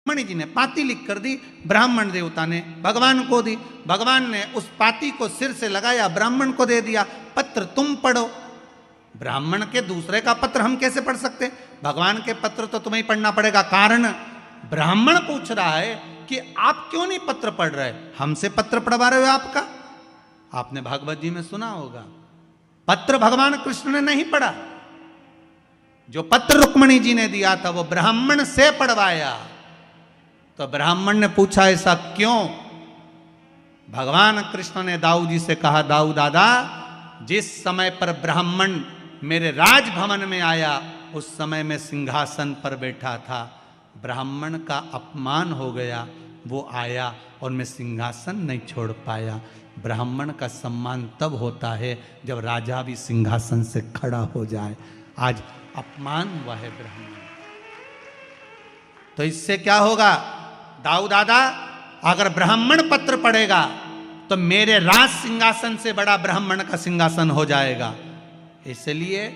मणि जी ने पाती लिख कर दी, ब्राह्मण देवता ने भगवान को दी, भगवान ने उस पाती को सिर से लगाया, ब्राह्मण को दे दिया, पत्र तुम पढ़ो। ब्राह्मण के दूसरे का पत्र हम कैसे पढ़ सकते? भगवान के पत्र तो तुम्हें ही पढ़ना पड़ेगा। कारण ब्राह्मण पूछ रहा है कि आप क्यों नहीं पत्र पढ़ रहे, हमसे पत्र पढ़वा रहे हो आपका। आपने भागवत जी में सुना होगा, पत्र भगवान कृष्ण ने नहीं पढ़ा, जो पत्र रुक्मणी जी ने दिया था वो ब्राह्मण से पढ़वाया। तो ब्राह्मण ने पूछा ऐसा क्यों? भगवान कृष्ण ने दाऊ जी से कहा, दाऊ दादा, जिस समय पर ब्राह्मण मेरे राजभवन में आया उस समय मैं सिंहासन पर बैठा था, ब्राह्मण का अपमान हो गया, वो आया और मैं सिंहासन नहीं छोड़ पाया। ब्राह्मण का सम्मान तब होता है जब राजा भी सिंहासन से खड़ा हो जाए। आज अपमान हुआ है ब्राह्मण। तो इससे क्या होगा दाऊ दादा, अगर ब्राह्मण पत्र पढ़ेगा तो मेरे राज सिंहासन से बड़ा ब्राह्मण का सिंहासन हो जाएगा। इसलिए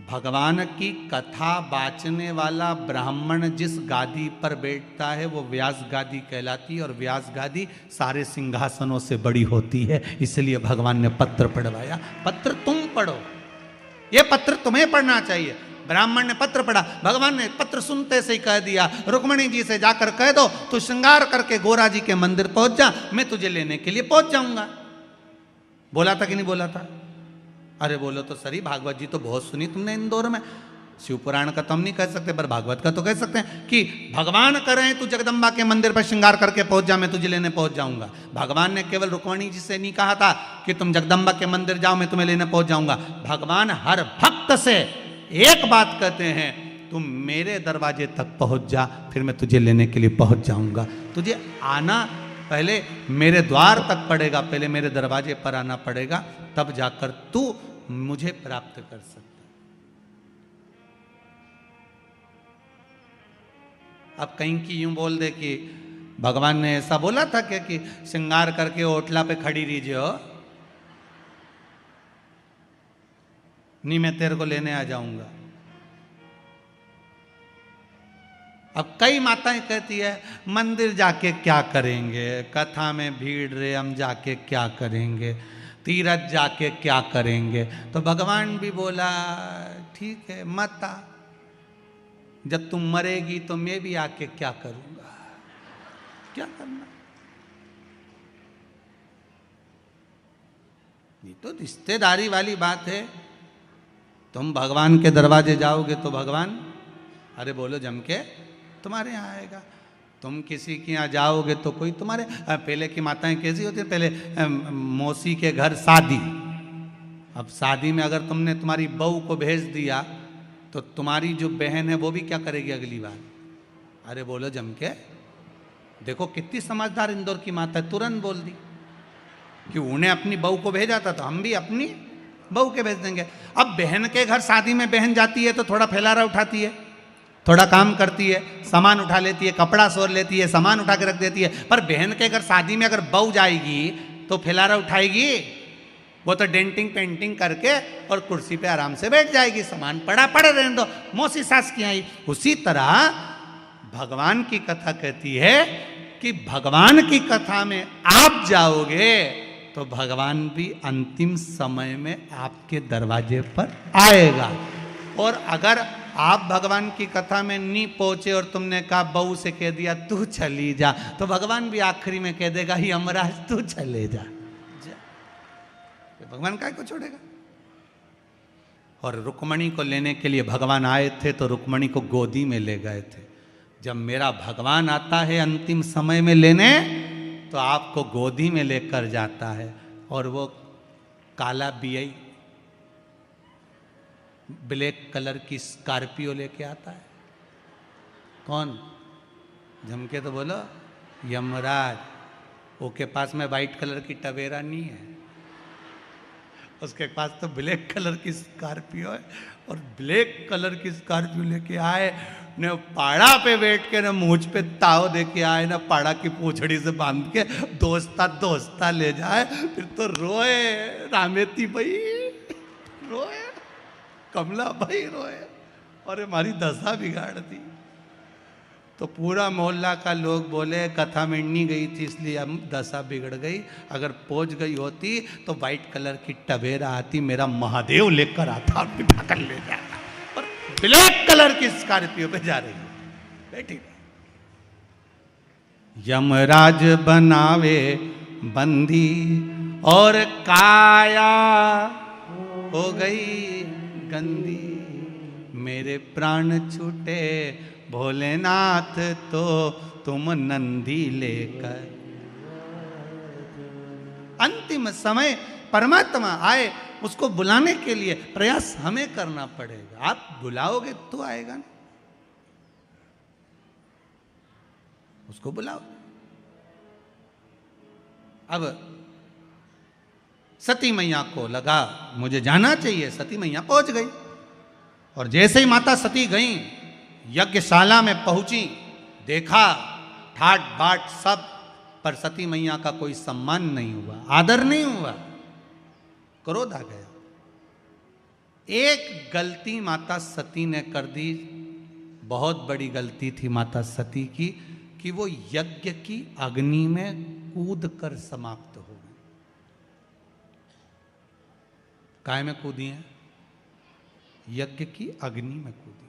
भगवान की कथा बाचने वाला ब्राह्मण जिस गादी पर बैठता है वो व्यास गादी कहलाती है, और व्यास गादी सारे सिंहासनों से बड़ी होती है। इसलिए भगवान ने पत्र पढ़वाया, पत्र तुम पढ़ो, ये पत्र तुम्हें पढ़ना चाहिए। ब्राह्मण ने पत्र पढ़ा, भगवान ने पत्र सुनते से ही कह दिया, रुक्मणी जी से जाकर कह दो तू श्रृंगार करके गोरा जी के मंदिर पहुंच जा, मैं तुझे लेने के लिए पहुंच जाऊंगा। बोला था कि नहीं बोला था? अरे बोलो तो सही, भागवत जी तो बहुत सुनी तुमने इंदौर में। शिव पुराण का तो हम नहीं कह सकते, पर भागवत का तो कह सकते हैं कि भगवान कह रहे हैं तू जगदम्बा के मंदिर पर श्रृंगार करके पहुंच जा, मैं तुझे लेने पहुंच जाऊंगा। भगवान ने केवल रुक्मणी जी से नहीं कहा था कि तुम जगदम्बा के मंदिर जाओ मैं तुम्हें लेने पहुंच जाऊंगा। भगवान हर भक्त से एक बात कहते हैं, तुम मेरे दरवाजे तक पहुंच जा, फिर मैं तुझे लेने के लिए पहुंच जाऊंगा। तुझे आना पहले मेरे द्वार तक पड़ेगा, पहले मेरे दरवाजे पर आना पड़ेगा, तब जाकर तू मुझे प्राप्त कर सकता। अब कहीं की यूं बोल दे कि भगवान ने ऐसा बोला था क्या कि श्रृंगार करके ओटला पे खड़ी रहीजिए हो, नहीं मैं तेरे को लेने आ जाऊंगा। अब कई माताएं कहती है मंदिर जाके क्या करेंगे, कथा में भीड़ रे हम जाके क्या करेंगे, तीरथ जाके क्या करेंगे। तो भगवान भी बोला ठीक है मत आ, जब तुम मरेगी तो मैं भी आके क्या करूंगा, क्या करना। ये तो रिश्तेदारी वाली बात है। तुम भगवान के दरवाजे जाओगे तो भगवान अरे बोलो जम के तुम्हारे यहाँ आएगा। तुम किसी के यहाँ जाओगे तो कोई तुम्हारे, पहले की माताएं कैसी होती है, पहले मौसी के घर शादी, अब शादी में अगर तुमने तुम्हारी बहू को भेज दिया तो तुम्हारी जो बहन है वो भी क्या करेगी अगली बार, अरे बोलो जम के। देखो कितनी समझदार इंदौर की माता है, तुरंत बोल दी कि उन्हें अपनी बहू को भेजा था तो हम भी अपनी बहू के भेज देंगे। अब बहन के घर शादी में बहन जाती है तो थोड़ा फैलारा उठाती है, थोड़ा काम करती है, सामान उठा लेती है, कपड़ा सोर लेती है, सामान उठा के रख देती है। पर बहन के घर शादी में अगर बहू जाएगी तो फैलारा उठाएगी? वो तो डेंटिंग पेंटिंग करके और कुर्सी पे आराम से बैठ जाएगी, सामान पड़ा पड़े रहने दो, मौसी सास की आई। उसी तरह भगवान की कथा कहती है कि भगवान की कथा में आप जाओगे तो भगवान भी अंतिम समय में आपके दरवाजे पर आएगा। और अगर आप भगवान की कथा में नहीं पहुंचे और तुमने कहा बहू से कह दिया तू चली जा, तो भगवान भी आखिरी में कह देगा यमराज तू चले जा, भगवान काय को छोड़ेगा। और रुक्मणी को लेने के लिए भगवान आए थे तो रुक्मणी को गोदी में ले गए थे। जब मेरा भगवान आता है अंतिम समय में लेने तो आपको गोदी में लेकर जाता है, और वो काला बीआई ब्लैक कलर की स्कॉर्पियो लेके आता है। कौन? झमके तो बोलो यमराज। उसके पास में वाइट कलर की टवेरा नहीं है, उसके पास तो ब्लैक कलर की स्कॉर्पियो है। और ब्लैक कलर की स्कॉर्पियो लेके आए, न पाड़ा पे बैठ के, न मूछ पे ताव दे के आए, न पाड़ा की पूछड़ी से बांध के दोस्ता दोस्ता ले जाए। फिर तो रोए रामेती भाई, रोए कमला भाई, रोए, और हमारी दशा बिगाड़ दी। तो पूरा मोहल्ला का लोग बोले कथा मिड़नी गई थी इसलिए हम दशा बिगड़ गई, अगर पहुंच गई होती तो वाइट कलर की टवेरा आती, मेरा महादेव लेकर आता और बिठा कर ले जाता, और ब्लैक कलर की स्कॉर्पियो पे जा रही है, बैठी रही। यमराज बनावे बंदी और काया हो गई गंदी, मेरे प्राण छूटे भोलेनाथ तो तुम नंदी लेकर। अंतिम समय परमात्मा आए, उसको बुलाने के लिए प्रयास हमें करना पड़ेगा। आप बुलाओगे तो आएगा ना, उसको बुलाओ। अब सती मैया को लगा मुझे जाना चाहिए, सती मैया पहुंच गई, और जैसे ही माता सती गई यज्ञशाला में पहुंची, देखा ठाट बाट सब, पर सती मैया का कोई सम्मान नहीं हुआ, आदर नहीं हुआ, क्रोध आ गया। एक गलती माता सती ने कर दी, बहुत बड़ी गलती थी माता सती की, कि वो यज्ञ की अग्नि में कूद कर समाप्त हो गई। काय में कूदी है? यज्ञ की अग्नि में कूदी।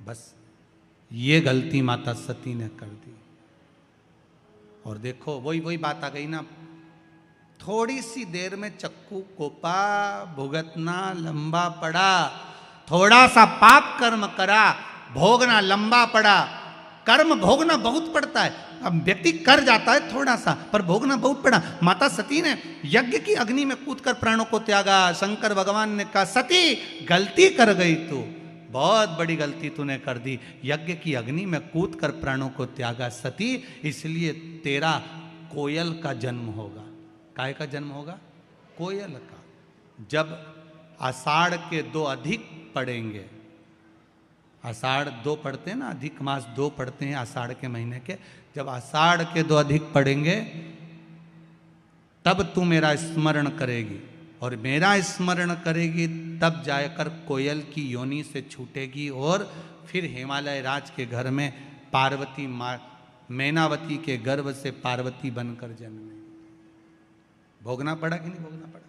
बस ये गलती माता सती ने कर दी। और देखो वही बात आ गई ना, थोड़ी सी देर में चक्कू कोपा, भुगतना लंबा पड़ा, थोड़ा सा पाप कर्म करा, भोगना लंबा पड़ा। कर्म भोगना बहुत पड़ता है, अब व्यक्ति कर जाता है थोड़ा सा, पर भोगना बहुत पड़ा। माता सती ने यज्ञ की अग्नि में कूदकर प्राणों को त्यागा। शंकर भगवान ने कहा सती गलती कर गई तू, बहुत बड़ी गलती तूने कर दी, यज्ञ की अग्नि में कूदकर प्राणों को त्यागा सती, इसलिए तेरा कोयल का जन्म होगा। काय का जन्म होगा? कोयल का। जब आषाढ़ के 2 अधिक पड़ेंगे, आषाढ़ 2 पढ़ते हैं ना, अधिक मास 2 पढ़ते हैं आषाढ़ के महीने के, जब आषाढ़ के 2 अधिक पढ़ेंगे तब तू मेरा स्मरण करेगी, और मेरा स्मरण करेगी तब जाकर कोयल की योनि से छूटेगी, और फिर हिमालय राज के घर में पार्वती माँ मैनावती के गर्भ से पार्वती बनकर जन्मेगी। भोगना पड़ा कि नहीं भोगना पड़ा?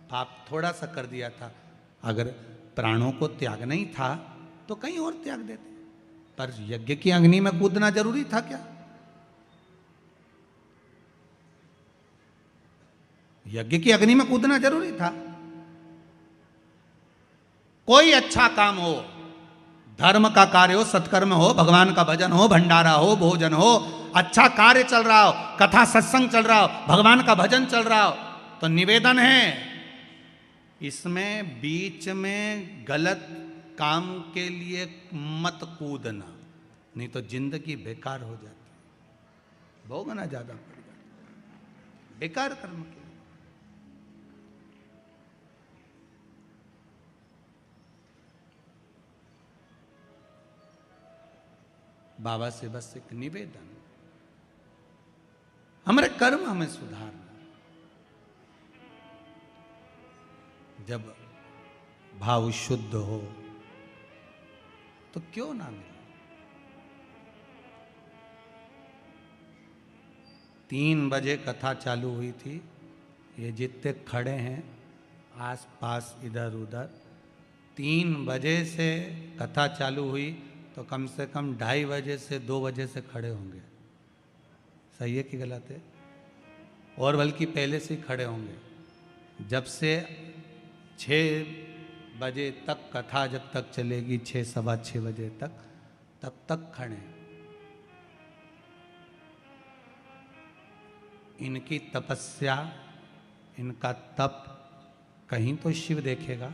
पाप थोड़ा सा कर दिया था, अगर प्राणों को त्यागना ही था तो कहीं और त्याग देते, पर यज्ञ की अग्नि में कूदना जरूरी था क्या? यज्ञ की अग्नि में कूदना जरूरी था? कोई अच्छा काम हो, धर्म का कार्य हो, सत्कर्म हो, भगवान का भजन हो, भंडारा हो, भोजन हो, अच्छा कार्य चल रहा हो, कथा सत्संग चल रहा हो, भगवान का भजन चल रहा हो, तो निवेदन है इसमें बीच में गलत काम के लिए मत कूदना, नहीं तो जिंदगी बेकार हो जाती, भोगना ज्यादा पड़ जाता बेकार कर्म के। बाबा से बस एक निवेदन, हमारे कर्म हमें सुधारना। जब भाव शुद्ध हो तो क्यों ना मिले। 3 बजे कथा चालू हुई थी, ये जितने खड़े हैं आस पास इधर उधर, 3 बजे से कथा चालू हुई तो कम से कम 2:30 बजे से 2 बजे से खड़े होंगे। सही है कि गलत है? और बल्कि पहले से ही खड़े होंगे। जब से 6 बजे तक कथा जब तक चलेगी, 6 सवा 6 बजे तक, तब तक खड़े। इनकी तपस्या, इनका तप कहीं तो शिव देखेगा,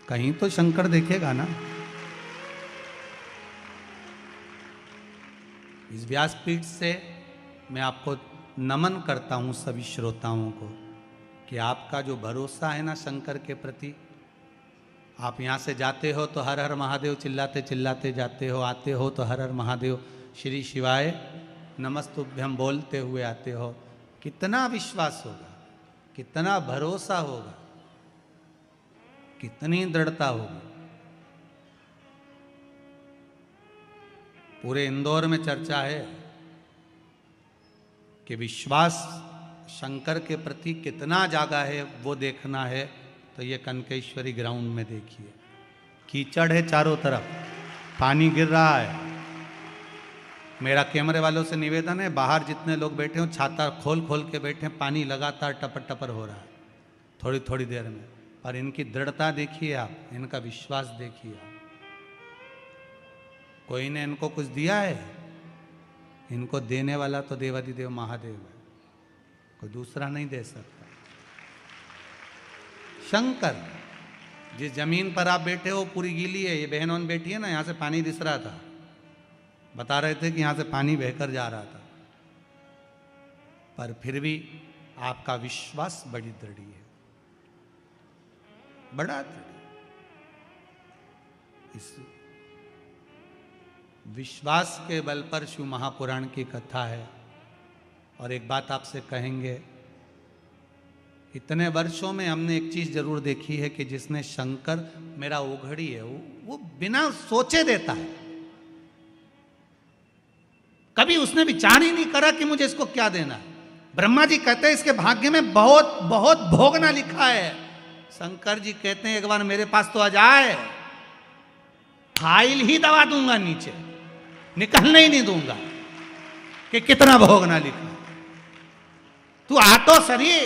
कहीं तो शंकर देखेगा ना। इस व्यासपीठ से मैं आपको नमन करता हूं सभी श्रोताओं को, कि आपका जो भरोसा है ना शंकर के प्रति, आप यहाँ से जाते हो तो हर हर महादेव चिल्लाते चिल्लाते जाते हो, आते हो तो हर हर महादेव श्री शिवाय नमस्तुभ्यम बोलते हुए आते हो। कितना विश्वास होगा, कितना भरोसा होगा, कितनी दृढ़ता होगी। पूरे इंदौर में चर्चा है कि विश्वास शंकर के प्रति कितना जागा है, वो देखना है तो ये कनकेश्वरी ग्राउंड में देखिए। कीचड़ है चारों तरफ, पानी गिर रहा है। मेरा कैमरे वालों से निवेदन है, बाहर जितने लोग बैठे हो छाता खोल खोल के बैठे, पानी लगातार टपर टपर हो रहा है थोड़ी थोड़ी देर में। पर इनकी दृढ़ता देखिए आप, इनका विश्वास देखिए आप। कोई ने इनको कुछ दिया है? इनको देने वाला तो देवाधिदेव महादेव है, कोई दूसरा नहीं दे सकता। शंकर, जिस जमीन पर आप बैठे हो पूरी गीली है, ये बहन और बैठी है ना, यहां से पानी दिस रहा था, बता रहे थे कि यहां से पानी बहकर जा रहा था, पर फिर भी आपका विश्वास बड़ी दृढ़ है, बड़ा दृढ़। इस विश्वास के बल पर शिव महापुराण की कथा है। और एक बात आपसे कहेंगे, इतने वर्षों में हमने एक चीज जरूर देखी है कि जिसने शंकर मेरा ओघड़ी है, वो बिना सोचे देता है। कभी उसने विचार ही नहीं करा कि मुझे इसको क्या देना है। ब्रह्मा जी कहते हैं इसके भाग्य में बहुत बहुत भोगना लिखा है। शंकर जी कहते हैं एक बार मेरे पास तो आ जाए, फाइल ही दबा दूंगा नीचे, निकलने ही नहीं दूंगा कि कितना भोगना लिखा। तू आ तो सही।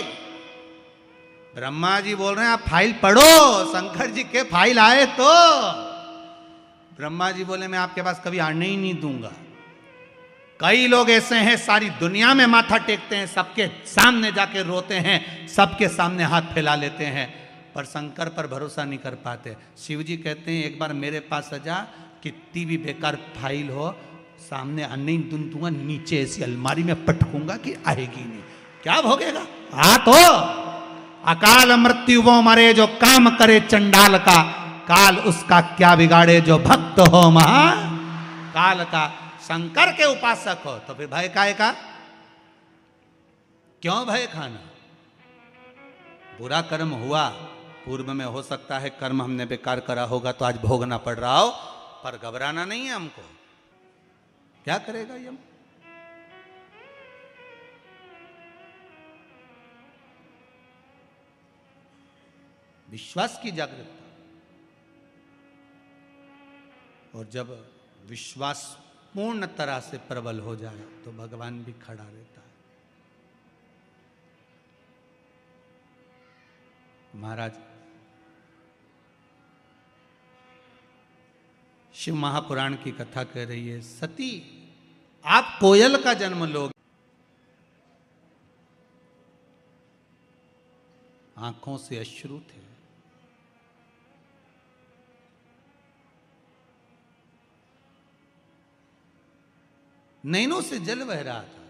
ब्रह्मा जी बोल रहे हैं आप फाइल पढ़ो, शंकर जी के फाइल आए तो ब्रह्मा जी बोले मैं आपके पास कभी आने ही नहीं दूंगा। कई लोग ऐसे हैं सारी दुनिया में माथा टेकते हैं, सबके सामने जाके रोते हैं, सबके सामने हाथ फैला लेते हैं, पर शंकर पर भरोसा नहीं कर पाते। शिव जी कहते हैं एक बार मेरे पास आ जा, कितनी भी बेकार फाइल हो, सामने अन्य दूंगा, नीचे ऐसी अलमारी में पटकूंगा कि आएगी नहीं। क्या भोगेगा? आ तो अकाल मृत्यु वो मरे जो काम करे चंडाल का, काल उसका क्या बिगाड़े जो भक्त हो महा काल का। शंकर के उपासक हो तो फिर भय काहे का? क्यों भय खाना? बुरा कर्म हुआ पूर्व में, हो सकता है कर्म हमने बेकार करा होगा तो आज भोगना पड़ रहा हो, पर घबराना नहीं है हमको। क्या करेगा यम? विश्वास की जागरूकता। और जब विश्वास पूर्ण तरह से प्रबल हो जाए तो भगवान भी खड़ा रहता है। महाराज शिव महापुराण की कथा कह रही है, सती आप कोयल का जन्म लोगे। आंखों से अश्रु थे, नैनों से जल बह रहा था।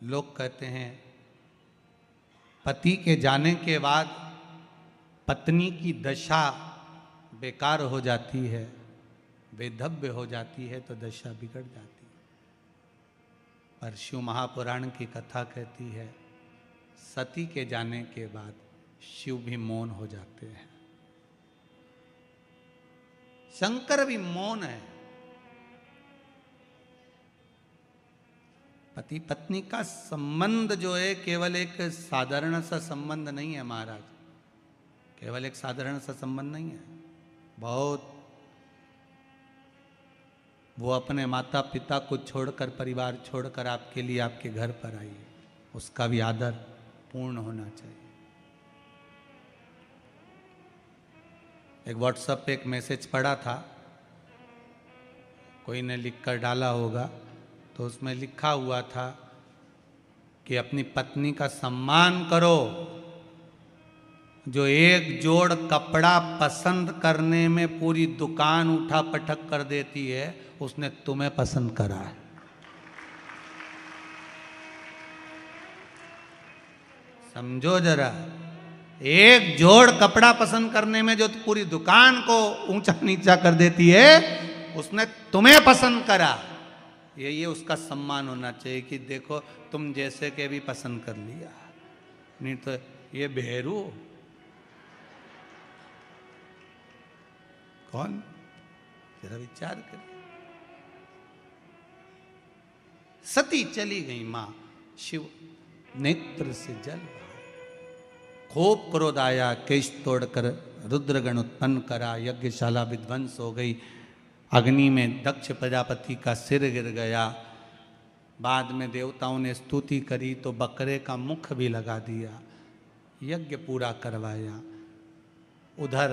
लोग कहते हैं पति के जाने के बाद पत्नी की दशा बेकार हो जाती है, वेधव्य हो जाती है, तो दशा बिगड़ जाती है। पर शिव महापुराण की कथा कहती है सती के जाने के बाद शिव भी मौन हो जाते हैं, शंकर भी मौन है। पति पत्नी का संबंध जो है केवल एक साधारण सा संबंध नहीं है महाराज, केवल एक साधारण सा संबंध नहीं है। बहुत, वो अपने माता पिता को छोड़कर, परिवार छोड़कर आपके लिए आपके घर पर आई है, उसका भी आदर पूर्ण होना चाहिए। एक व्हाट्सएप पे एक मैसेज पड़ा था, कोई ने लिखकर डाला होगा, तो उसमें लिखा हुआ था कि अपनी पत्नी का सम्मान करो। जो एक जोड़ कपड़ा पसंद करने में पूरी दुकान उठा पटक कर देती है, उसने तुम्हें पसंद करा है। समझो जरा, एक जोड़ कपड़ा पसंद करने में जो पूरी दुकान को ऊंचा नीचा कर देती है, उसने तुम्हें पसंद करा। ये उसका सम्मान होना चाहिए कि देखो तुम जैसे के भी पसंद कर लिया, नहीं तो ये भेरू कौन? जरा विचार करिए। सती चली गई मां, शिव नेत्र से जल बहा, खूब क्रोध आया, केश तोड़कर रुद्रगण उत्पन्न करा, यज्ञशाला विध्वंस हो गई, अग्नि में दक्ष प्रजापति का सिर गिर गया। बाद में देवताओं ने स्तुति करी तो बकरे का मुख भी लगा दिया, यज्ञ पूरा करवाया। उधर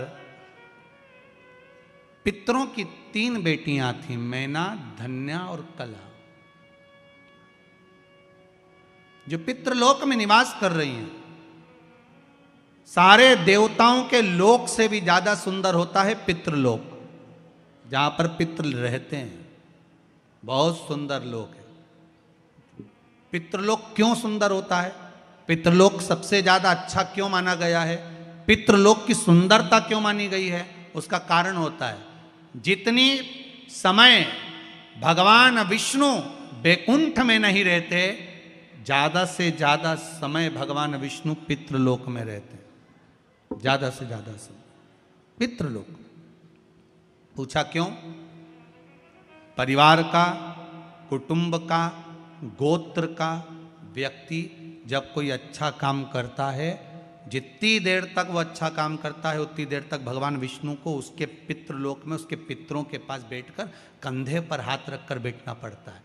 पितरों की 3 बेटियां थीं, मैना, धन्या और कला, जो पितृलोक में निवास कर रही हैं। सारे देवताओं के लोक से भी ज्यादा सुंदर होता है पितृलोक, जहां पर पितृ रहते हैं। बहुत सुंदर लोक है। पितृलोक क्यों सुंदर होता है? पितृलोक सबसे ज्यादा अच्छा क्यों माना गया है? पितृलोक की सुंदरता क्यों मानी गई है? उसका कारण होता है, जितनी समय भगवान विष्णु बैकुंठ में नहीं रहते, ज्यादा से ज्यादा समय भगवान विष्णु पितृलोक में रहते हैं। ज्यादा से ज्यादा समय पितृलोक। पूछा क्यों? परिवार का, कुटुंब का, गोत्र का व्यक्ति जब कोई अच्छा काम करता है, जितनी देर तक वो अच्छा काम करता है उतनी देर तक भगवान विष्णु को उसके पितृलोक में उसके पितरों के पास बैठकर कंधे पर हाथ रखकर बैठना पड़ता है।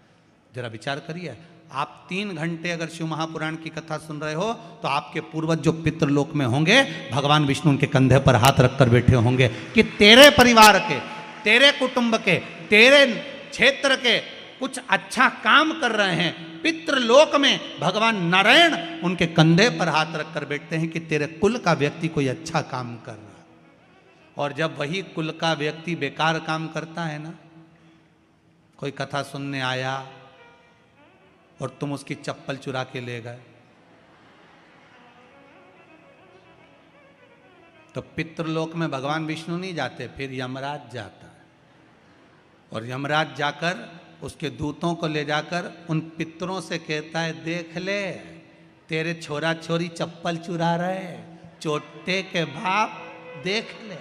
जरा विचार करिए, आप 3 घंटे अगर शिव महापुराण की कथा सुन रहे हो तो आपके पूर्वज जो पितृलोक में होंगे, भगवान विष्णु उनके कंधे पर हाथ रखकर बैठे होंगे कि तेरे परिवार के, तेरे कुटुंब के, तेरे क्षेत्र के कुछ अच्छा काम कर रहे हैं। पितृलोक में भगवान नारायण उनके कंधे पर हाथ रखकर बैठते हैं कि तेरे कुल का व्यक्ति कोई अच्छा काम कर रहा है। और जब वही कुल का व्यक्ति बेकार काम करता है ना, कोई कथा सुनने आया और तुम उसकी चप्पल चुरा के ले गए, तो पितृलोक में भगवान विष्णु नहीं जाते, फिर यमराज जाता है। और यमराज जाकर उसके दूतों को ले जाकर उन पितरों से कहता है, देख ले तेरे छोरा छोरी चप्पल चुरा रहे, चोटे के बाप देख ले।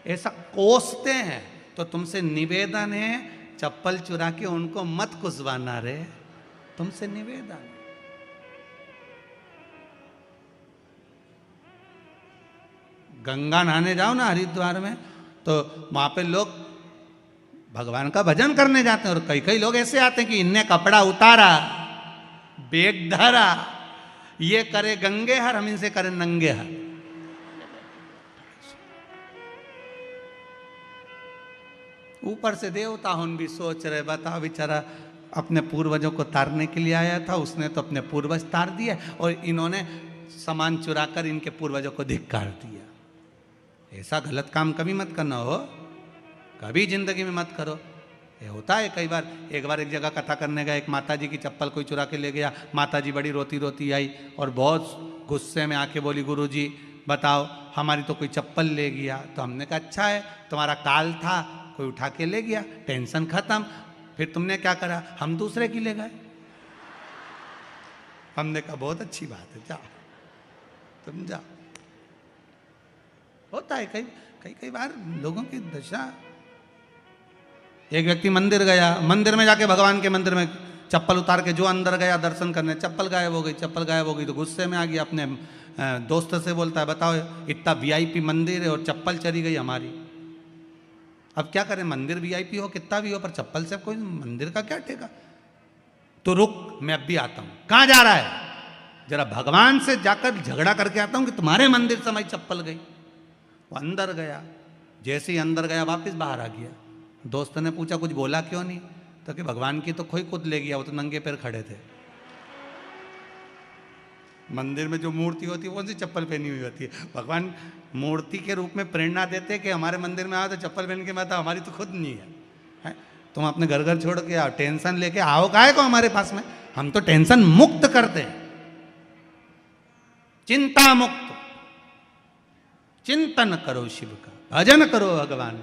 ऐसा कोसते हैं। तो तुमसे निवेदन है, चप्पल चुरा के उनको मत कुसवाना रे, तुमसे निवेदन। गंगा नहाने जाओ ना हरिद्वार में, तो वहां पे लोग भगवान का भजन करने जाते हैं, और कई कई लोग ऐसे आते हैं कि इनने कपड़ा उतारा, बेग धरा, ये करे गंगे हर, हम इनसे करें नंगे हर। ऊपर से देवता हम भी सोच रहे, बताओ बेचारा अपने पूर्वजों को तारने के लिए आया था, उसने तो अपने पूर्वज तार दिए और इन्होंने सामान चुराकर इनके पूर्वजों को धिक्कार दिया। ऐसा गलत काम कभी मत करना हो, कभी जिंदगी में मत करो। ये होता है कई बार। एक बार एक जगह कथा करने गया, एक माताजी की चप्पल कोई चुरा के ले गया। माताजी बड़ी रोती रोती आई और बहुत गुस्से में आके बोली, गुरुजी बताओ हमारी तो कोई चप्पल ले गया। तो हमने कहा अच्छा है, तुम्हारा काल था, कोई उठा के ले गया, टेंशन खत्म। फिर तुमने क्या करा? हम दूसरे की ले गए। हमने कहा बहुत अच्छी बात है, जाओ तुम जाओ। होता है कई बार लोगों की दशा। एक व्यक्ति मंदिर गया, मंदिर में जाके भगवान के मंदिर में चप्पल उतार के जो अंदर गया दर्शन करने, चप्पल गायब हो गई। चप्पल गायब हो गई तो गुस्से में आ गया, अपने दोस्त से बोलता है, बताओ इतना वीआईपी मंदिर है और चप्पल चली गई हमारी, अब क्या करें? मंदिर वीआईपी हो कितना भी हो, पर चप्पल से कोई मंदिर का क्या ठेका। तो रुक, मैं अब भी आता हूं। कहां जा रहा है? जरा भगवान से जाकर झगड़ा करके आता हूं कि तुम्हारे मंदिर से हमारी चप्पल गई। वो अंदर गया, जैसे ही अंदर गया वापस बाहर आ गया। दोस्त ने पूछा कुछ बोला क्यों नहीं? तो कि भगवान की तो कोई खुद ले गया, वो तो नंगे पैर खड़े थे। मंदिर में जो मूर्ति होती है कौन सी चप्पल पहनी हुई होती है? भगवान मूर्ति के रूप में प्रेरणा देते कि हमारे मंदिर में आओ तो चप्पल पहन के मत आओ, हमारी तो खुद नहीं है। तुम अपने घर घर छोड़ के आओ, टेंशन लेके आओ काहे को हमारे पास में? हम तो टेंशन मुक्त करते हैं, चिंता मुक्त। चिंतन करो शिव का, भजन करो भगवान।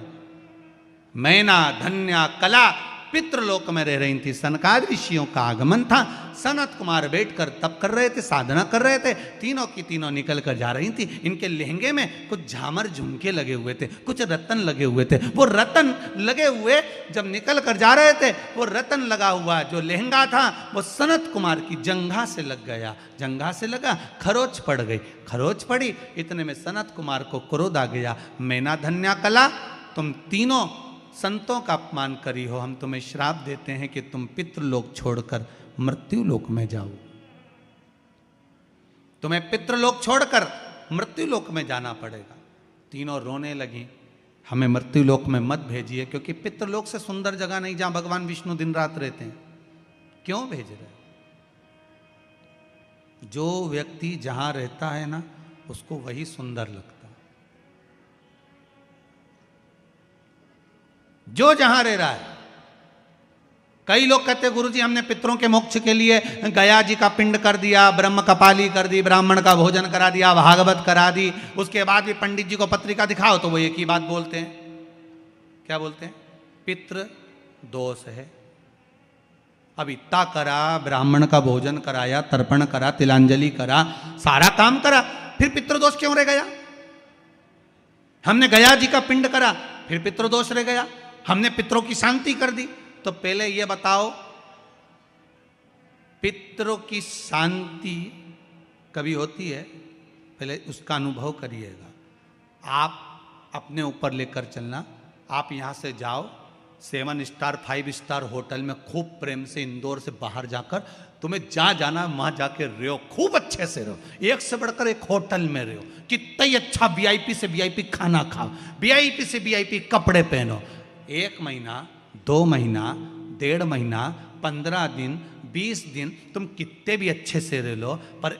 मैना, धन्या, कला पितृलोक में रह रही थी। सनकादि ऋषियों का आगमन था। सनत कुमार बैठकर तप कर रहे थे, साधना कर रहे थे। तीनों की तीनों निकल कर जा रही थी। इनके लहंगे में कुछ झामर झुमके लगे हुए थे, कुछ रतन लगे हुए थे। वो रतन लगे हुए जब निकल कर जा रहे थे, वो रतन लगा हुआ जो लहंगा था वो सनत कुमार की जंघा से लग गया। जंघा से लगा, खरोच पड़ गई। खरोच पड़ी, इतने में सनत कुमार को क्रोध आ गया। मैना धन्या कला, तुम तीनों संतों का अपमान करी हो, हम तुम्हें श्राप देते हैं कि तुम पितृलोक छोड़कर मृत्युलोक में जाओ। तुम्हें पितृलोक छोड़कर मृत्युलोक में जाना पड़ेगा। तीनों रोने लगी, हमें मृत्युलोक में मत भेजिए, क्योंकि पितृलोक से सुंदर जगह नहीं जहां भगवान विष्णु दिन रात रहते हैं। क्यों भेज रहे? जो व्यक्ति जहां रहता है ना, उसको वही सुंदर लगता है। जो जहां रह रहा है। कई लोग कहते हैं गुरुजी हमने पितरों के मोक्ष के लिए गया जी का पिंड कर दिया, ब्रह्म कपाली कर दी, ब्राह्मण का भोजन करा दिया, भागवत करा दी, उसके बाद भी पंडित जी को पत्रिका दिखाओ तो वो एक ही बात बोलते हैं। क्या बोलते हैं? पितृ दोष है। अब इतना करा, ब्राह्मण का भोजन कराया, तर्पण करा, तिलांजलि करा, सारा काम करा, फिर पितृदोष क्यों रह गया? हमने गया जी का पिंड करा, फिर पितृदोष रह गया। हमने पितरों की शांति कर दी। तो पहले ये बताओ, पितरों की शांति कभी होती है? पहले उसका अनुभव करिएगा। आप अपने ऊपर लेकर चलना। आप यहां से जाओ 7 स्टार 5 स्टार होटल में, खूब प्रेम से इंदौर से बाहर जाकर तुम्हें जहां जाना वहां जाके रहो, खूब अच्छे से रहो, एक से बढ़कर एक होटल में रहो, कितना ही अच्छा वीआईपी से वीआईपी खाना खाओ, वीआईपी से वीआईपी कपड़े पहनो। 1 महीना, 2 महीना, 1.5 महीना, 15 दिन, 20 दिन तुम कितने भी अच्छे से रह लो, पर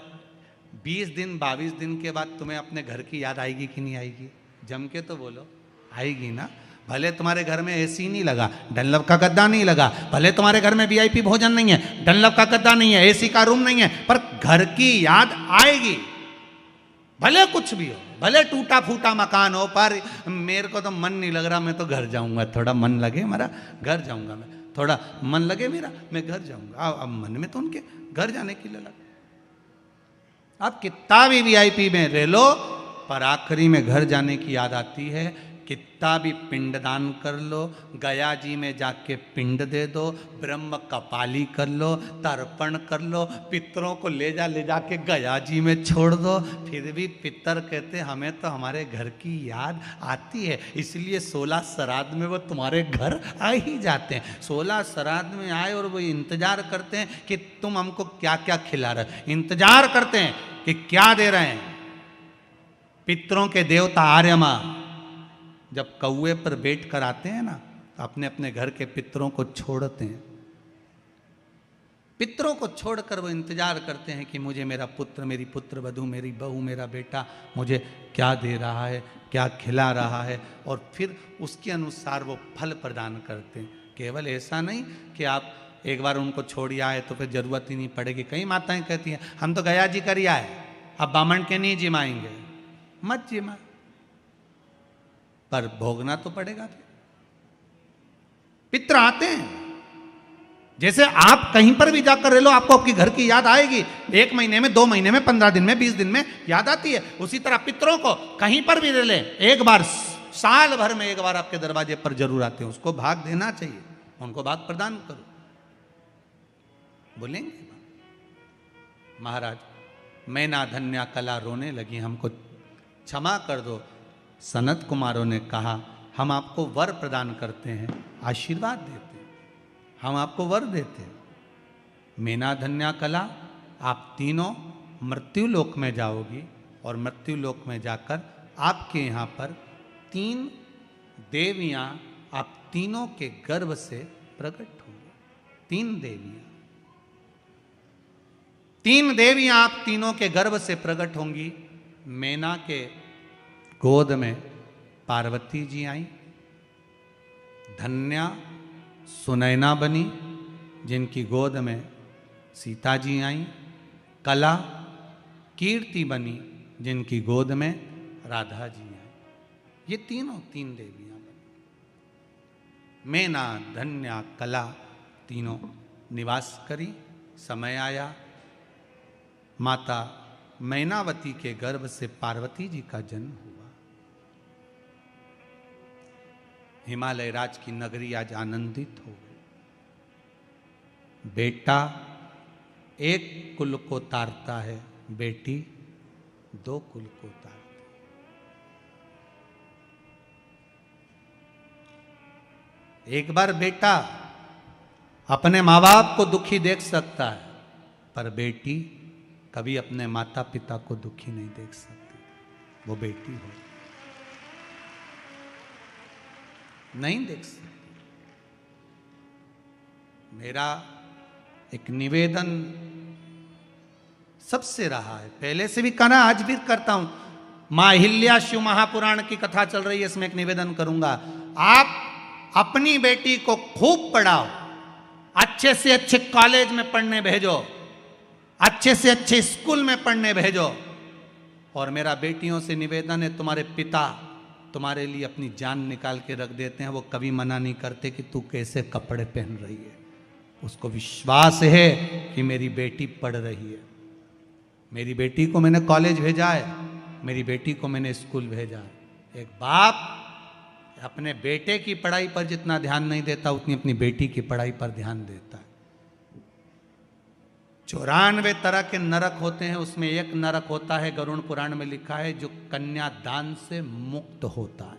20 दिन 22 दिन के बाद तुम्हें अपने घर की याद आएगी कि नहीं आएगी? जम के तो बोलो, आएगी ना। भले तुम्हारे घर में एसी नहीं लगा, डनलप का गद्दा नहीं लगा, भले तुम्हारे घर में वीआईपी भोजन नहीं है, डनलप का गद्दा नहीं है, एसी का रूम नहीं है, पर घर की याद आएगी। भले कुछ भी हो, भले टूटा फूटा मकान हो, पर मेरे को तो मन नहीं लग रहा, मैं तो घर जाऊंगा। थोड़ा मन लगे मेरा, घर जाऊंगा। मैं थोड़ा मन लगे मेरा, मैं घर जाऊंगा। अब मन में तो उनके घर जाने के लिए लगा। आप कितना भी वीआईपी में रह लो, पर आखिरी में घर जाने की याद आती है। कितना भी पिंडदान कर लो, गया जी में जाके पिंड दे दो, ब्रह्म कपाली कर लो, तर्पण कर लो, पितरों को ले जाके गया जी में छोड़ दो, फिर भी पितर कहते हमें तो हमारे घर की याद आती है। इसलिए 16 श्राद्ध में वो तुम्हारे घर आ ही जाते हैं। 16 श्राद्ध में आए और वो इंतजार करते हैं कि तुम हमको क्या क्या खिला रहे हो, इंतजार करते हैं कि क्या दे रहे हैं। पितरों के देवता आर्यमा जब कौए पर बैठ कर आते हैं ना, तो अपने अपने घर के पितरों को छोड़ते हैं। पितरों को छोड़कर वो इंतजार करते हैं कि मुझे मेरा पुत्र, मेरी पुत्र वधू, मेरी बहू, मेरा बेटा मुझे क्या दे रहा है, क्या खिला रहा है, और फिर उसके अनुसार वो फल प्रदान करते हैं। केवल ऐसा नहीं कि आप एक बार उनको छोड़ आए तो फिर जरूरत ही नहीं पड़ेगी। कई माताएं कहती हैं हम तो गया जी कर आए, अब बामण के नहीं जिमाएंगे। मत जिमा, पर भोगना तो पड़ेगा। पितर आते हैं, जैसे आप कहीं पर भी जाकर रह लो, आपको आपकी घर की याद आएगी। 1 महीने में, 2 महीने में, 15 दिन में, 20 दिन में याद आती है। उसी तरह पितरों को कहीं पर भी रह ले, एक बार साल भर में एक बार आपके दरवाजे पर जरूर आते हैं। उसको भाग देना चाहिए, उनको भाग प्रदान करो। बोलेंगे महाराज मैना धन्या कला रोने लगी, हमको क्षमा कर दो। सनत कुमारों ने कहा हम आपको वर प्रदान करते हैं, आशीर्वाद देते हैं, हम आपको वर देते हैं। मैना धन्या कला, आप तीनों मृत्युलोक में जाओगी, और मृत्युलोक में जाकर आपके यहाँ पर 3 देवियाँ आप तीनों के गर्भ से प्रकट होंगी। 3 देवियाँ, 3 देवियाँ आप तीनों के गर्भ से प्रकट होंगी। मैना के गोद में पार्वती जी आई, धन्या सुनैना बनी जिनकी गोद में सीता जी आई, कला कीर्ति बनी जिनकी गोद में राधा जी आई। ये तीनों 3 देवियां बनी। मैना धन्या कला तीनों निवास करी। समय आया, माता मैनावती के गर्भ से पार्वती जी का जन्म हुआ। हिमालय राज की नगरी आज आनंदित हो गई। बेटा एक कुल को तारता है, बेटी दो कुल को तारती। एक बार बेटा अपने माँ बाप को दुखी देख सकता है, पर बेटी कभी अपने माता पिता को दुखी नहीं देख सकती। वो बेटी हो, नहीं देख सकती। मेरा एक निवेदन सबसे रहा है, पहले से भी करना, आज भी करता हूं। मां अहिल्या शिव महापुराण की कथा चल रही है, इसमें एक निवेदन करूंगा। आप अपनी बेटी को खूब पढ़ाओ, अच्छे से अच्छे कॉलेज में पढ़ने भेजो, अच्छे से अच्छे स्कूल में पढ़ने भेजो। और मेरा बेटियों से निवेदन है, तुम्हारे पिता तुम्हारे लिए अपनी जान निकाल के रख देते हैं, वो कभी मना नहीं करते कि तू कैसे कपड़े पहन रही है। उसको विश्वास है कि मेरी बेटी पढ़ रही है। मेरी बेटी को मैंने कॉलेज भेजा है, मेरी बेटी को मैंने स्कूल भेजा है। एक बाप अपने बेटे की पढ़ाई पर जितना ध्यान नहीं देता, उतनी अपनी बेटी की पढ़ाई पर ध्यान देता है। 94 तरह के नरक होते हैं, उसमें एक नरक होता है, गरुड़ पुराण में लिखा है, जो कन्यादान से मुक्त होता है।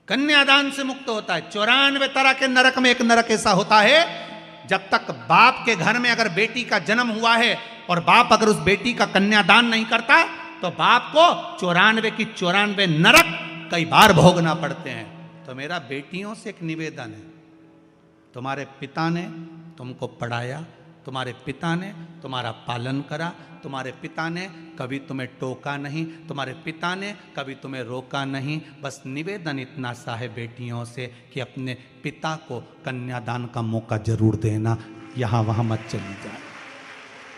कन्यादान से मुक्त होता है। 94 तरह के नरक में एक नरक ऐसा होता है, जब तक बाप के घर में अगर बेटी का जन्म हुआ है और बाप अगर उस बेटी का कन्यादान नहीं करता, तो बाप को 94 की 94 नरक कई बार भोगना पड़ते हैं। तो मेरा बेटियों से एक निवेदन है, तुम्हारे पिता ने तुमको पढ़ाया, तुम्हारे पिता ने तुम्हारा पालन करा, तुम्हारे पिता ने कभी तुम्हें टोका नहीं, तुम्हारे पिता ने कभी तुम्हें रोका नहीं। बस निवेदन इतना सा है बेटियों से कि अपने पिता को कन्यादान का मौका जरूर देना, यहाँ वहाँ मत चली जाए।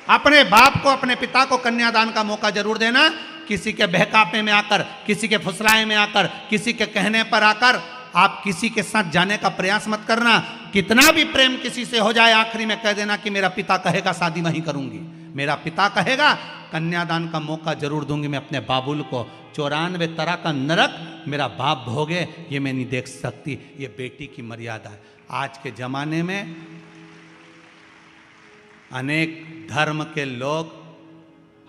अपने बाप को, अपने पिता को कन्यादान का मौका जरूर देना। किसी के बहकावे में आकर, किसी के फुसलाए में आकर, किसी के कहने पर आकर आप किसी के साथ जाने का प्रयास मत करना। कितना भी प्रेम किसी से हो जाए, आखिरी में कह देना कि मेरा पिता कहेगा शादी वहीं करूंगी, मेरा पिता कहेगा कन्यादान का मौका जरूर दूंगी मैं अपने बाबुल को। 94 तरह का नरक मेरा बाप भोगे, ये मैं नहीं देख सकती। ये बेटी की मर्यादा है। आज के जमाने में अनेक धर्म के लोग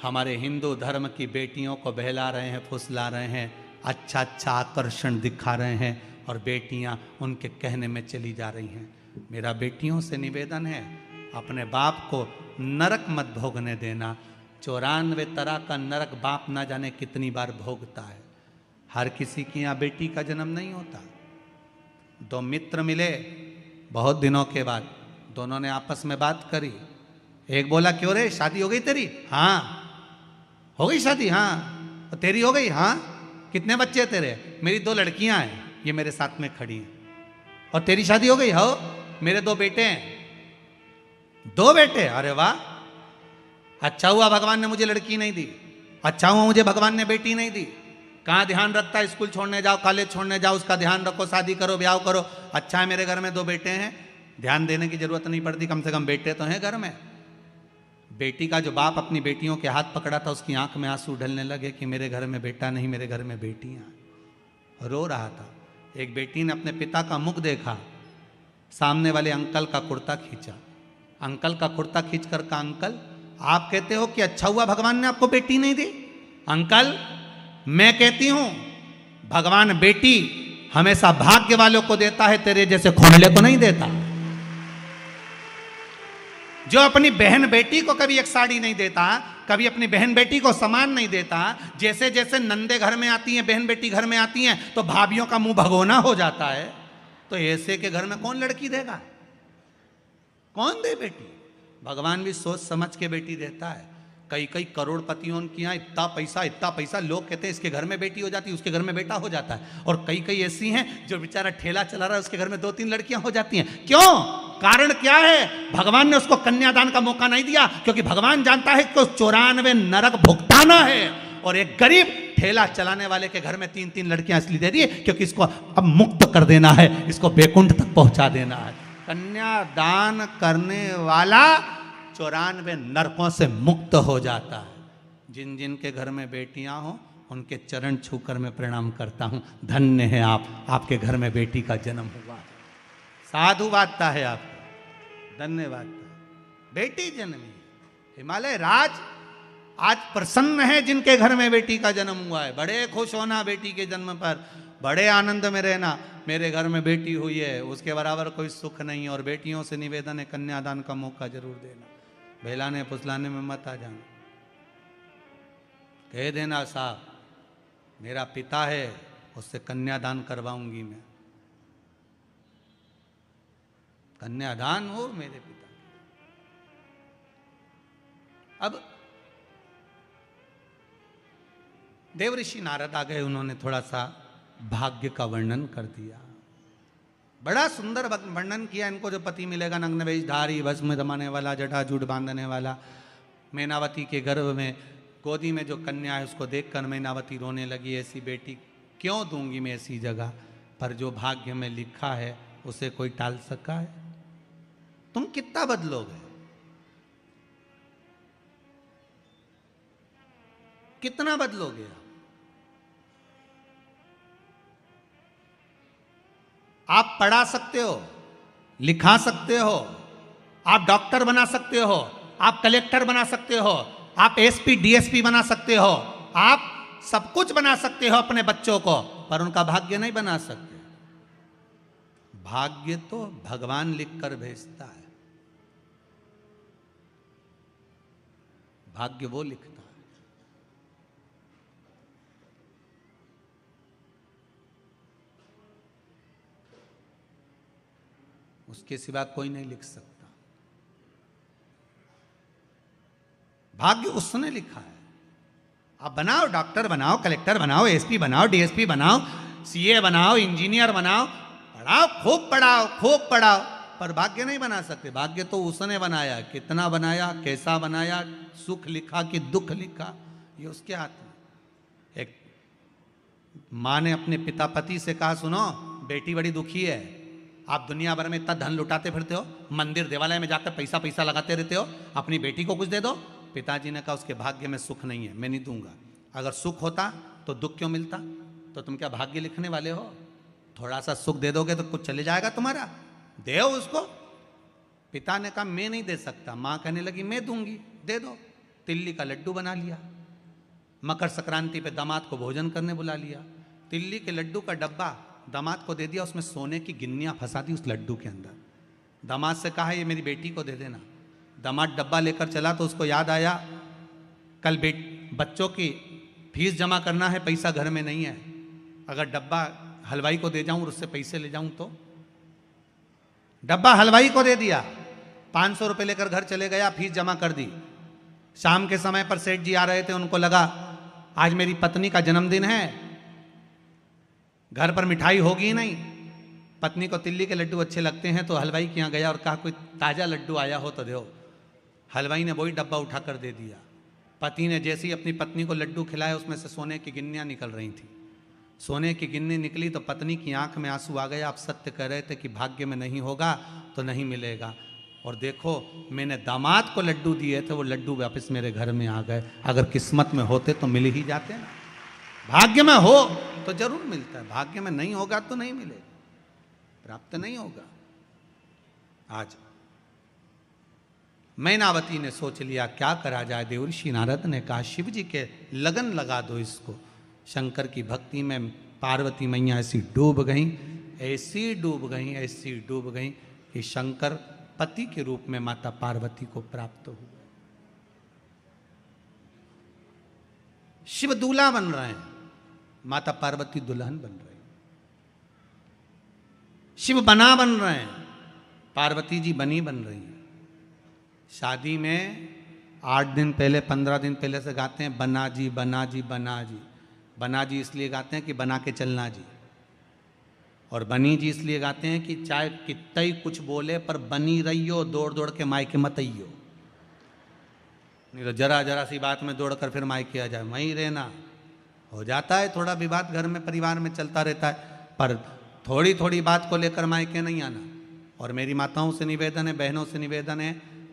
हमारे हिंदू धर्म की बेटियों को बहला रहे हैं, फुसला रहे हैं, अच्छा अच्छा आकर्षण दिखा रहे हैं, और बेटियां उनके कहने में चली जा रही हैं। मेरा बेटियों से निवेदन है, अपने बाप को नरक मत भोगने देना। 94 तरह का नरक बाप ना जाने कितनी बार भोगता है। हर किसी की यहाँ बेटी का जन्म नहीं होता। दो मित्र मिले बहुत दिनों के बाद, दोनों ने आपस में बात करी। एक बोला, क्यों रे, शादी हो गई तेरी? हाँ। हो गई शादी? हाँ। और तेरी हो गई? हाँ। कितने बच्चे तेरे? मेरी 2 लड़कियां हैं, ये मेरे साथ में खड़ी हैं। और तेरी शादी हो गई? हो, मेरे 2 बेटे हैं। 2 बेटे? अरे वाह, अच्छा हुआ भगवान ने मुझे लड़की नहीं दी, अच्छा हुआ मुझे भगवान ने बेटी नहीं दी। कहाँ ध्यान रखता है, स्कूल छोड़ने जाओ, कॉलेज छोड़ने जाओ, उसका ध्यान रखो, शादी करो, ब्याह करो। अच्छा है मेरे घर में 2 बेटे हैं, ध्यान देने की जरूरत नहीं पड़ती, कम से कम बेटे तो हैं घर में। बेटी का जो बाप अपनी बेटियों के हाथ पकड़ा था, उसकी आंख में आंसू ढलने लगे कि मेरे घर में बेटा नहीं, मेरे घर में बेटियां। रो रहा था। एक बेटी ने अपने पिता का मुख देखा, सामने वाले अंकल का कुर्ता खींचा। अंकल का कुर्ता खींच कर कहा, अंकल आप कहते हो कि अच्छा हुआ भगवान ने आपको बेटी नहीं दी? अंकल मैं कहती हूं भगवान बेटी हमेशा भाग्य वालों को देता है, तेरे जैसे खोखले को नहीं देता। जो अपनी बहन बेटी को कभी एक साड़ी नहीं देता, कभी अपनी बहन बेटी को सामान नहीं देता, जैसे जैसे नंदे घर में आती हैं, बहन बेटी घर में आती हैं, तो भाभियों का मुंह भगोना हो जाता है। तो ऐसे के घर में कौन लड़की देगा? कौन दे बेटी? भगवान भी सोच समझ के बेटी देता है। कई कई करोड़पतियों की यहाँ इतना पैसा, लोग कहते हैं इसके घर में बेटी हो जाती है, उसके घर में बेटा हो जाता है। और कई कई ऐसी हैं जो बेचारा ठेला चला रहा है, उसके घर में 2-3 लड़कियां हो जाती हैं। क्यों? कारण क्या है? भगवान ने उसको कन्यादान का मौका नहीं दिया, क्योंकि भगवान जानता है कि 94 नरक भुगताना है। और एक गरीब ठेला चलाने वाले के घर में 3-3 लड़कियां इसलिए दे दिए क्योंकि इसको अब मुक्त कर देना है, इसको बैकुंठ तक पहुंचा देना है। कन्यादान करने वाला 94 नरकों से मुक्त हो जाता है। जिन जिन के घर में बेटियां हो उनके चरण छूकर मैं प्रणाम करता हूं। धन्य है आप, आपके घर में बेटी का जन्म हुआ। साधु वार्ता है आपको, धन्यवाद। बेटी जन्मी, हिमालय राज आज प्रसन्न है जिनके घर में बेटी का जन्म हुआ है। बड़े खुश होना बेटी के जन्म पर, बड़े आनंद में रहना। मेरे घर में बेटी हुई है, उसके बराबर कोई सुख नहीं। और बेटियों से निवेदन है, कन्यादान का मौका जरूर देना। बहलाने फुसलाने में मत आ जाना। कह देना साहब मेरा पिता है, उससे कन्यादान करवाऊंगी मैं। कन्यादान हो मेरे पिता। अब देवऋषि नारद आ गए, उन्होंने थोड़ा सा भाग्य का वर्णन कर दिया। बड़ा सुंदर वर्णन किया। इनको जो पति मिलेगा नग्न वेशधारी, भस्म दमाने वाला, जटाजूट बांधने वाला। मैनावती के गर्भ में गोदी में जो कन्या है उसको देखकर मैनावती रोने लगी, ऐसी बेटी क्यों दूंगी मैं ऐसी जगह पर। जो भाग्य में लिखा है उसे कोई टाल सका है? तुम कितना बदलोगे, कितना बदलोगे? आप पढ़ा सकते हो, लिखा सकते हो, आप डॉक्टर बना सकते हो, आप कलेक्टर बना सकते हो, आप एसपी डीएसपी बना सकते हो, आप सब कुछ बना सकते हो अपने बच्चों को, पर उनका भाग्य नहीं बना सकते। भाग्य तो भगवान लिखकर भेजता है, भाग्य वो लिखता है। उसके सिवा कोई नहीं लिख सकता। भाग्य उसने लिखा है। आप बनाओ, डॉक्टर बनाओ, कलेक्टर बनाओ, एसपी बनाओ, डीएसपी बनाओ, सीए बनाओ, इंजीनियर बनाओ, पढ़ाओ, खूब पढ़ाओ, खूब पढ़ाओ, पर भाग्य नहीं बना सकते। भाग्य तो उसने बनाया। कितना बनाया, कैसा बनाया, सुख लिखा कि दुख लिखा, ये उसके हाथ में। एक माँ ने अपने पिता पति से कहा, सुनो बेटी बड़ी दुखी है, आप दुनिया भर में इतना धन लुटाते फिरते हो, मंदिर देवालय में जाकर पैसा पैसा लगाते रहते हो, अपनी बेटी को कुछ दे दो। पिताजी ने कहा उसके भाग्य में सुख नहीं है, मैं नहीं दूंगा। अगर सुख होता तो दुख क्यों मिलता? तो तुम क्या भाग्य लिखने वाले हो? थोड़ा सा सुख दे दोगे तो कुछ चले जाएगा तुम्हारा, दे उसको। पिता ने कहा मैं नहीं दे सकता। माँ कहने लगी मैं दूंगी, दे दो। तिल्ली का लड्डू बना लिया। मकर संक्रांति पे दामाद को भोजन करने बुला लिया। तिल्ली के लड्डू का डब्बा दामाद को दे दिया, उसमें सोने की गिन्नियां फंसा दी उस लड्डू के अंदर। दामाद से कहा ये मेरी बेटी को दे देना। दामाद डब्बा लेकर चला तो उसको याद आया कल बच्चों की फीस जमा करना है, पैसा घर में नहीं है। अगर डब्बा हलवाई को दे जाऊं और उससे पैसे ले जाऊं तो? डब्बा हलवाई को दे दिया, 500 रुपये लेकर घर चले गया, फीस जमा कर दी। शाम के समय पर सेठ जी आ रहे थे, उनको लगा आज मेरी पत्नी का जन्मदिन है, घर पर मिठाई होगी नहीं। पत्नी को तिल्ली के लड्डू अच्छे लगते हैं तो हलवाई के यहाँ गया और कहा कोई ताज़ा लड्डू आया हो तो दो। हलवाई ने वही डब्बा उठाकर दे दिया। पति ने जैसे ही अपनी पत्नी को लड्डू खिलाया उसमें से सोने की गिन्नियाँ निकल रही थी। सोने की गिन्नी निकली तो पत्नी की आंख में आंसू आ गए। आप सत्य कह रहे थे कि भाग्य में नहीं होगा तो नहीं मिलेगा, और देखो मैंने दामाद को लड्डू दिए थे, वो लड्डू वापस मेरे घर में आ गए। अगर किस्मत में होते तो मिल ही जाते ना। भाग्य में हो तो जरूर मिलता है, भाग्य में नहीं होगा तो नहीं मिलेगा, प्राप्त नहीं होगा। आज मैनावती ने सोच लिया क्या करा जाए। देवर्षि नारद ने कहा शिव जी के लगन लगा दो इसको। शंकर की भक्ति में पार्वती मैया ऐसी डूब गई, ऐसी डूब गई, ऐसी डूब गई कि शंकर पति के रूप में माता पार्वती को प्राप्त हुए। शिव दूल्हा बन रहे हैं, माता पार्वती दुल्हन बन रही। शिव बना बन रहे हैं, पार्वती जी बनी बन रही हैं। शादी में 8 दिन पहले 15 दिन पहले से गाते हैं बना जी बना जी बना जी। बना जी इसलिए गाते हैं कि बना के चलना जी, और बनी जी इसलिए गाते हैं कि चाहे कितना ही कुछ बोले पर बनी रहियो, दौड़ दौड़ के मायके मत आइयो। नहीं तो जरा जरा सी बात में दौड़ कर फिर मायके आ जाए, वहीं रहना हो जाता है थोड़ा विवाद घर में परिवार में चलता रहता है, पर थोड़ी थोड़ी बात को लेकर मायके नहीं आना। और मेरी माताओं से निवेदन है, बहनों से निवेदन है,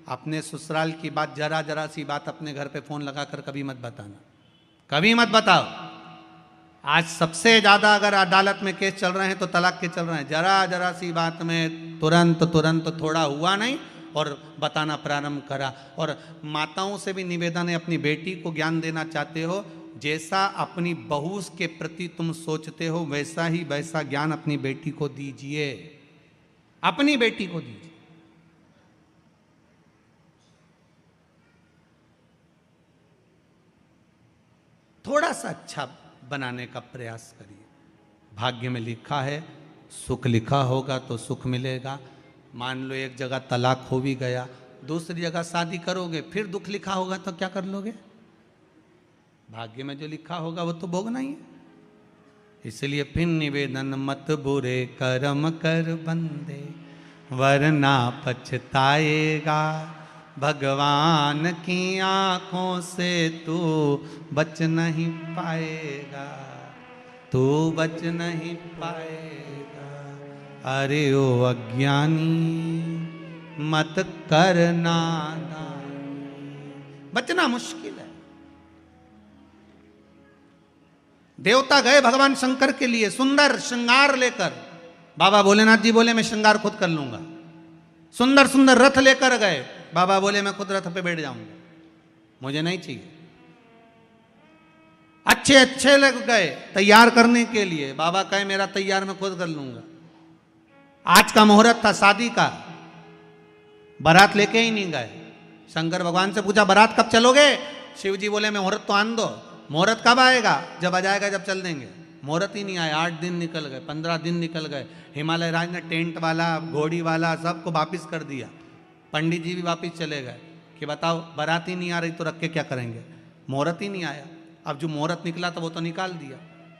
अपने ससुराल की बात जरा जरा सी बात अपने घर पे फोन लगाकर कभी मत बताना, कभी मत बताओ। आज सबसे ज्यादा अगर अदालत में केस चल रहे हैं तो तलाक के चल रहे हैं, जरा जरा सी बात में तुरंत तुरंत थोड़ा हुआ नहीं और बताना प्रारंभ करा। और माताओं से भी निवेदन है, अपनी बेटी को ज्ञान देना चाहते हो, जैसा अपनी बहू के प्रति तुम सोचते हो वैसा ही वैसा ज्ञान अपनी बेटी को दीजिए, अपनी बेटी को दीजिए। थोड़ा सा अच्छा बनाने का प्रयास करिए। भाग्य में लिखा है, सुख लिखा होगा तो सुख मिलेगा। मान लो एक जगह तलाक हो भी गया, दूसरी जगह शादी करोगे, फिर दुख लिखा होगा तो क्या कर लोगे? भाग्य में जो लिखा होगा वो तो भोगना ही है। इसलिए फिर निवेदन, मत बुरे कर्म कर बंदे वरना पछताएगा, भगवान की आंखों से तू बच नहीं पाएगा, तू बच नहीं पाएगा। अरे ओ अज्ञानी मत करना नादानी, बचना मुश्किल है। देवता गए भगवान शंकर के लिए सुंदर श्रृंगार लेकर, बाबा भोलेनाथ जी बोले मैं श्रृंगार खुद कर लूंगा। सुंदर सुंदर रथ लेकर गए, बाबा बोले मैं खुद रथ पे बैठ जाऊंगा, मुझे नहीं चाहिए। अच्छे अच्छे लोग गए तैयार करने के लिए, बाबा कहे मेरा तैयार मैं खुद कर लूंगा। आज का मुहूर्त था शादी का, बारात लेके ही नहीं गए। शंकर भगवान से पूछा बारात कब चलोगे? शिव जी बोले मुहूर्त तो आन दो, मुहूर्त कब आएगा? जब आ जाएगा जब चल देंगे। मुहूर्त ही नहीं आया, 8 दिन निकल गए, 15 दिन निकल गए। हिमालय राज ने टेंट वाला घोड़ी वाला सबको वापिस कर दिया, पंडित जी भी वापिस चले गए कि बताओ बारात ही नहीं आ रही तो रख के क्या करेंगे? मुहूर्त ही नहीं आया। अब जो मुहूर्त निकला था वो तो निकाल दिया,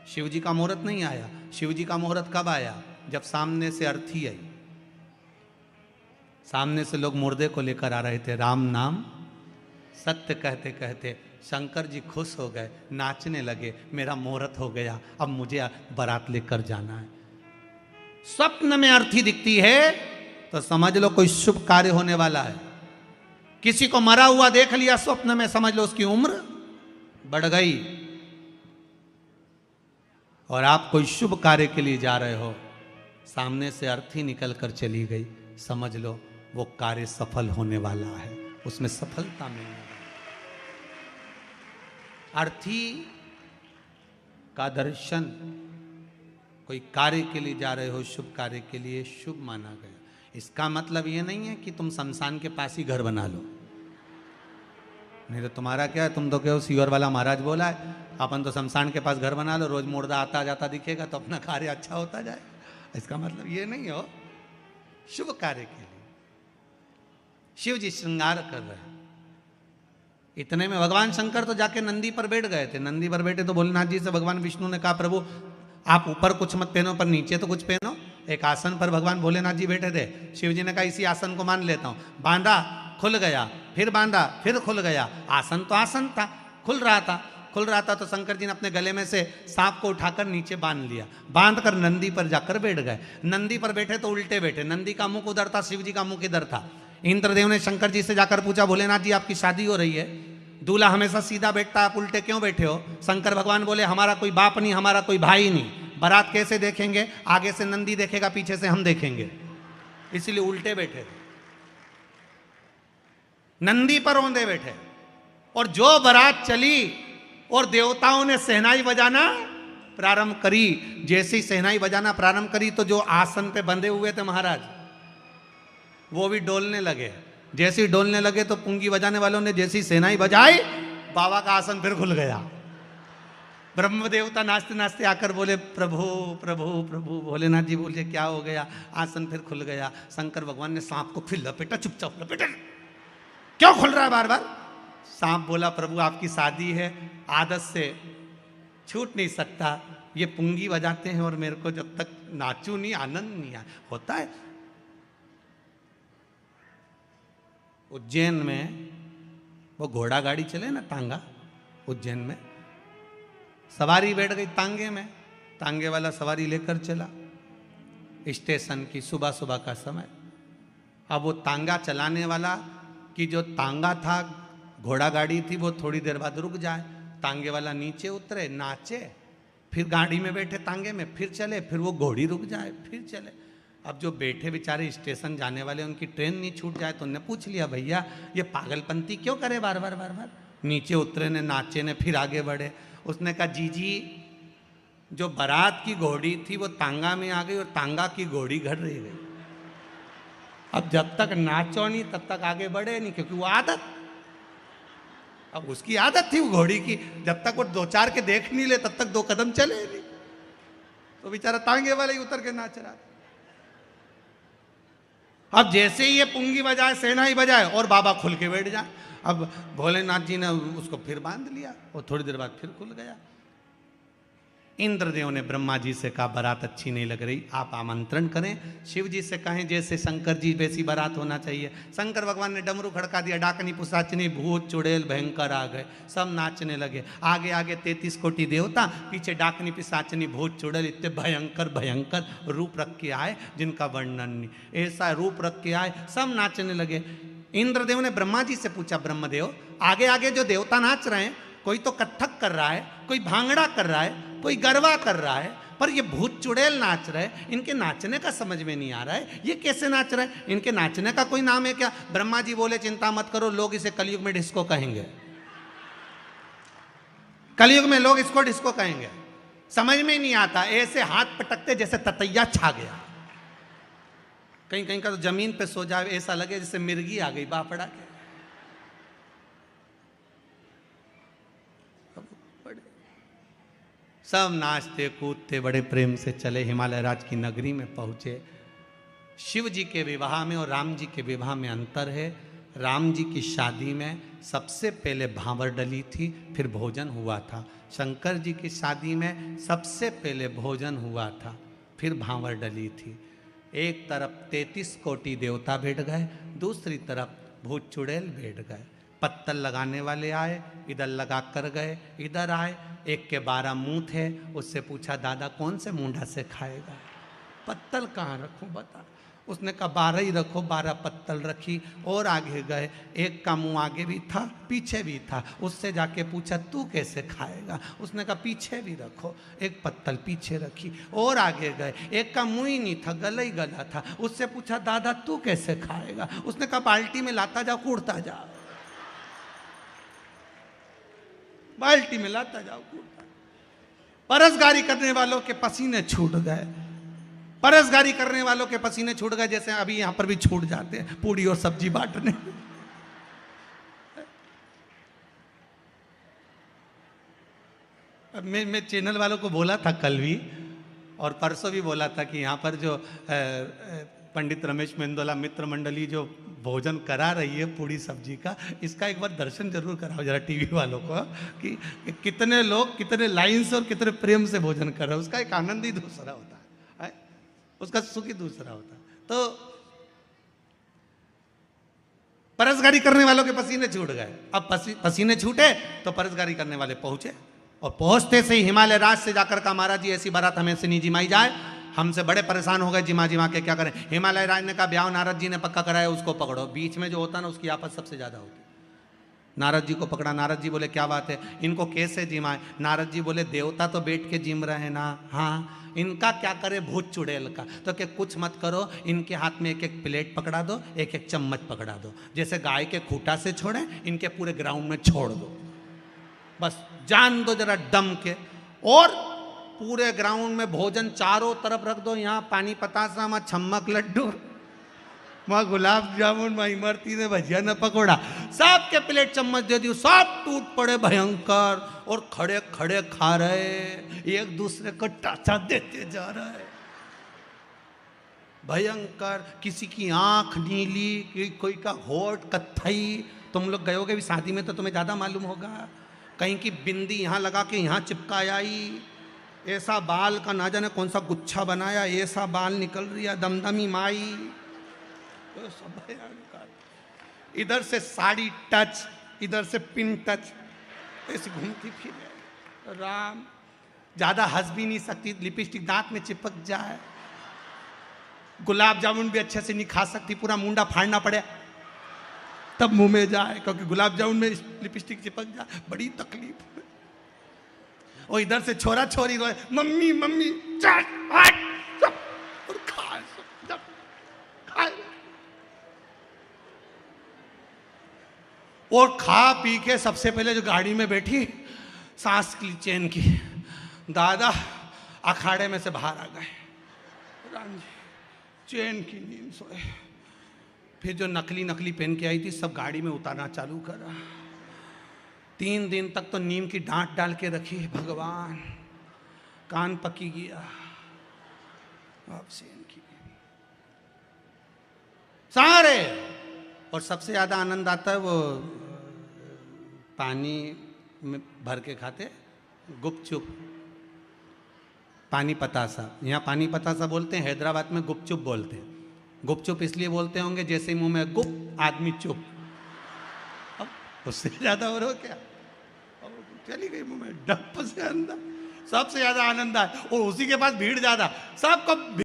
शिव जी का मुहूर्त नहीं आया। शिव जी का मुहूर्त कब आया? जब सामने से अर्थी आई, सामने से लोग मुर्दे को लेकर आ रहे थे, राम नाम सत्य कहते कहते शंकर जी खुश हो गए, नाचने लगे, मेरा मुहूर्त हो गया, अब मुझे बारात लेकर जाना है। स्वप्न में अर्थी दिखती है तो समझ लो कोई शुभ कार्य होने वाला है। किसी को मरा हुआ देख लिया स्वप्न में, समझ लो उसकी उम्र बढ़ गई। और आप कोई शुभ कार्य के लिए जा रहे हो, सामने से अर्थी निकल कर चली गई, समझ लो वो कार्य सफल होने वाला है, उसमें सफलता मिलने वाली। अर्थी का दर्शन, कोई कार्य के लिए जा रहे हो, शुभ कार्य के लिए, शुभ माना गया। इसका मतलब ये नहीं है कि तुम शमशान के पास ही घर बना लो, नहीं तो तुम्हारा क्या है, तुम तो कहो सीवर वाला महाराज बोला है, अपन तो शमशान के पास घर बना लो, रोज मुर्दा आता जाता दिखेगा तो अपना कार्य अच्छा होता जाए। इसका मतलब ये नहीं हो, शुभ कार्य के लिए शिव जी श्रृंगार कर रहे हैं। इतने में भगवान शंकर तो जाके नंदी पर बैठ गए थे। नंदी पर बैठे तो भोलेनाथ जी से भगवान विष्णु ने कहा प्रभु आप ऊपर कुछ मत पहनो पर नीचे तो कुछ पहनो। एक आसन पर भगवान भोलेनाथ जी बैठे थे, शिव जी ने कहा इसी आसन को मान लेता हूं। बांधा, खुल गया, फिर बांधा, फिर खुल गया। आसन तो आसन था, खुल रहा था तो शंकर जी ने अपने गले में से सांप को उठाकर नीचे बांध लिया, बांध कर नंदी पर जाकर बैठ गए। नंदी पर बैठे तो उल्टे बैठे, नंदी का मुख उधर था, शिव जी का मुख इधर था। इंद्रदेव ने शंकर जी से जाकर पूछा भोलेनाथ जी आपकी शादी हो रही है, दूल्हा हमेशा सीधा बैठता है, आप उल्टे क्यों बैठे हो? शंकर भगवान बोले हमारा कोई बाप नहीं, हमारा कोई भाई नहीं, बारात कैसे देखेंगे? आगे से नंदी देखेगा, पीछे से हम देखेंगे, इसलिए उल्टे बैठे, नंदी पर औंधे बैठे। और जो बारात चली और देवताओं ने शहनाई बजाना प्रारंभ करी, जैसे ही शहनाई बजाना प्रारंभ करी तो जो आसन पे बंधे हुए थे महाराज वो भी डोलने लगे। जैसे ही डोलने लगे तो पुंगी बजाने वालों ने जैसी शहनाई बजाई, बाबा का आसन फिर खुल गया। ब्रह्म देवता नाचते नाचते आकर बोले प्रभु प्रभु प्रभु। भोलेनाथ जी बोले क्या हो गया? आसन फिर खुल गया। शंकर भगवान ने सांप को फिर लपेटा, चुपचाप लपेटा, क्यों खुल रहा है बार बार? सांप बोला प्रभु आपकी शादी है, आदत से छूट नहीं सकता, ये पुंगी बजाते हैं और मेरे को जब तक नाचू नहीं आनंद नहीं होता है। उज्जैन में वो घोड़ा गाड़ी चले ना, तांगा, उज्जैन में सवारी बैठ गई तांगे में, तांगे वाला सवारी लेकर चला स्टेशन की, सुबह सुबह का समय। अब वो तांगा चलाने वाला की जो तांगा था, घोड़ा गाड़ी थी, वो थोड़ी देर बाद रुक जाए। तांगे वाला नीचे उतरे, नाचे, फिर गाड़ी में बैठे तांगे में, फिर चले, फिर वो घोड़ी रुक जाए, फिर चले। अब जो बैठे बेचारे स्टेशन जाने वाले, उनकी ट्रेन नहीं छूट जाए, तो उन्होंने पूछ लिया, भैया ये पागलपंती क्यों करे बार बार बार बार। नीचे उतरे ने, नाचे ने, फिर आगे बढ़े। उसने कहा, जी जो बारात की घोड़ी थी वो तांगा में आ गई और तांगा की घोड़ी घर रह गई। अब जब तक नाचो नहीं तब तक आगे बढ़े नहीं, क्योंकि वो आदत, अब उसकी आदत थी वो घोड़ी की, जब तक वो दो चार के देख नहीं ले तब तक 2 कदम चले नहीं। तो बेचारा तांगे वाले ही उतर के नाच रहा था। अब जैसे ही ये पुंगी बजाए, सेना ही बजाए और बाबा खुल के बैठ जाए। अब भोलेनाथ जी ने उसको फिर बांध लिया और थोड़ी देर बाद फिर खुल गया। इंद्रदेव ने ब्रह्मा जी से कहा, बारात अच्छी नहीं लग रही, आप आमंत्रण करें। शिव जी से कहें जैसे शंकर जी वैसी बारात होना चाहिए। शंकर भगवान ने डमरू खड़का दिया, डाकनी पुसाचनी भूत चुड़ैल भयंकर आ गए, सब नाचने लगे। आगे आगे 33 कोटि देवता, पीछे डाकनी पिसाचनी भूत चुड़ैल, इतने भयंकर भयंकर रूप रख के आए जिनका वर्णन नहीं। ऐसा रूप रख के आए, सब नाचने लगे। इंद्रदेव ने ब्रह्मा जी से पूछा, ब्रह्मदेव आगे आगे जो देवता नाच रहे हैं, कोई तो कत्थक कर रहा है, कोई भांगड़ा कर रहा है, कोई गरबा कर रहा है, पर ये भूत चुड़ैल नाच रहे हैं, इनके नाचने का समझ में नहीं आ रहा है, ये कैसे नाच रहे हैं, इनके नाचने का कोई नाम है क्या? ब्रह्मा जी बोले, चिंता मत करो, लोग इसे कलयुग में डिस्को कहेंगे। कलयुग में लोग इसको डिस्को कहेंगे। समझ में नहीं आता, ऐसे हाथ पटकते जैसे ततैया छा गया। कहीं कहीं का तो जमीन पे सो जाए, ऐसा लगे जैसे मिर्गी आ गई बापड़ा के। सब नाचते कूदते बड़े प्रेम से चले, हिमालय राज की नगरी में पहुंचे। शिव जी के विवाह में और राम जी के विवाह में अंतर है। राम जी की शादी में सबसे पहले भांवर डली थी, फिर भोजन हुआ था। शंकर जी की शादी में सबसे पहले भोजन हुआ था, फिर भांवर डली थी। एक तरफ 33 कोटि देवता बैठ गए, दूसरी तरफ भूत चुड़ैल बैठ गए। पत्तल लगाने वाले आए, इधर लगा कर गए, इधर आए। एक के 12 मुंह थे, उससे पूछा, दादा कौन से मुंडा से खाएगा, पत्तल कहाँ रखूं बता। उसने कहा 12 ही रखो, 12 पत्तल रखी और आगे गए। एक का मुंह आगे भी था, पीछे भी था, उससे जाके पूछा, तू कैसे खाएगा? उसने कहा पीछे भी रखो, एक पत्तल पीछे रखी और आगे गए। एक का मुंह ही नहीं था, गला ही गला था, उससे पूछा, दादा तू कैसे खाएगा? उसने कहा बाल्टी में लाता जाओ, कूड़ता जाओ, बाल्टी में लाता जाओ, कूड़ता। परसगारी करने वालों के पसीने छूट गए, परसगारी करने वालों के पसीने छूट गए, जैसे अभी यहां पर भी छूट जाते हैं पूड़ी और सब्जी बांटने। मैं चैनल वालों को बोला था कल भी और परसों भी बोला था कि यहाँ पर जो पंडित रमेश मेंदोला मित्र मंडली जो भोजन करा रही है पूड़ी सब्जी का, इसका एक बार दर्शन जरूर कराओ जरा टीवी वालों को, कि कितने लोग कितने लाइन से और कितने प्रेम से भोजन कर रहे हैं। उसका एक आनंद ही दूसरा होता है, उसका सुख ही दूसरा होता है। तो परसगारी करने वालों के पसीने छूट गए। अब पसीने छूटे तो परसगारी करने वाले पहुंचे और पहुंचते से ही हिमालय राज से जाकर कहा, महाराज जी ऐसी बारात हमें से नहीं जिमाई जाए, हमसे बड़े परेशान हो गए, जिमा जिमा के क्या करें। हिमालय राज ने कहा, ब्याह नारद जी ने पक्का कराया, उसको पकड़ो। बीच में जो होता ना उसकी आफत सबसे ज्यादा होती। नारद जी को पकड़ा, नारद जी बोले क्या बात है, इनको कैसे जिमाए? नारद जी बोले देवता तो बैठ के जिम रहे ना, हाँ, इनका क्या करे भूत चुड़ैल का? तो क्या कुछ मत करो, इनके हाथ में एक एक प्लेट पकड़ा दो, एक एक चम्मच पकड़ा दो, जैसे गाय के खूटा से छोड़े इनके पूरे ग्राउंड में छोड़ दो, बस जान दो जरा दम के, और पूरे ग्राउंड में भोजन चारों तरफ रख दो। यहाँ पानी पतासा, वहाँ छम्मक लड्डू, वहाँ गुलाब जामुन, वहाँ इमरती ने भजिया न पकौड़ा, सबके प्लेट चम्मच दे दी, सब टूट पड़े भयंकर और खड़े खड़े खा रहे, एक दूसरे को टाचा देते जा रहे भयंकर। किसी की आंख नीली, कोई का होठ कत्थई। तुम लोग गयोगे भी शादी में तो तुम्हें ज्यादा मालूम होगा। कहीं की बिंदी यहाँ लगा के यहाँ चिपकाई, ऐसा बाल का ना जाने कौन सा गुच्छा बनाया, ऐसा बाल निकल रही है, दमदमी माई, तो सब भयंकर। इधर से साड़ी टच, इधर से पिन टच, ऐसे घूमती फिरे। राम ज्यादा हंस भी नहीं सकती, लिपस्टिक दांत में चिपक जाए। गुलाब जामुन भी अच्छे से नहीं खा सकती, पूरा मुंडा फाड़ना पड़े तब मुंह में जाए, क्योंकि गुलाब जामुन में लिपस्टिक चिपक जाए, बड़ी तकलीफ है। और इधर से छोरा छोरी रोए, मम्मी मम्मी चल हट, सब, और खाए सब, खाए। और खा पी के सबसे पहले जो गाड़ी में बैठी, सांस की चैन की, दादा अखाड़े में से बाहर आ गए, राम जी चैन की नींद सोए। फिर जो नकली नकली पहन के आई थी सब गाड़ी में उतारना चालू करा। 3 दिन तक तो नीम की डांट डाल के रखी, भगवान कान पकी गया। अब चैन की सारे। और सबसे ज्यादा आनंद आता है वो पानी में भर के खाते गुपचुप, पानी पतासा। यहाँ पानी पतासा बोलते हैं, हैदराबाद में गुपचुप बोलते हैं। गुपचुप इसलिए बोलते होंगे जैसे मुंह में गुप आदमी चुप, अब उससे ज्यादा और हो क्या। चली गई मुंह में डप से अंदर। सबसे ज्यादा आनंद आया, और उसी के पास भीड़ ज्यादा, सबको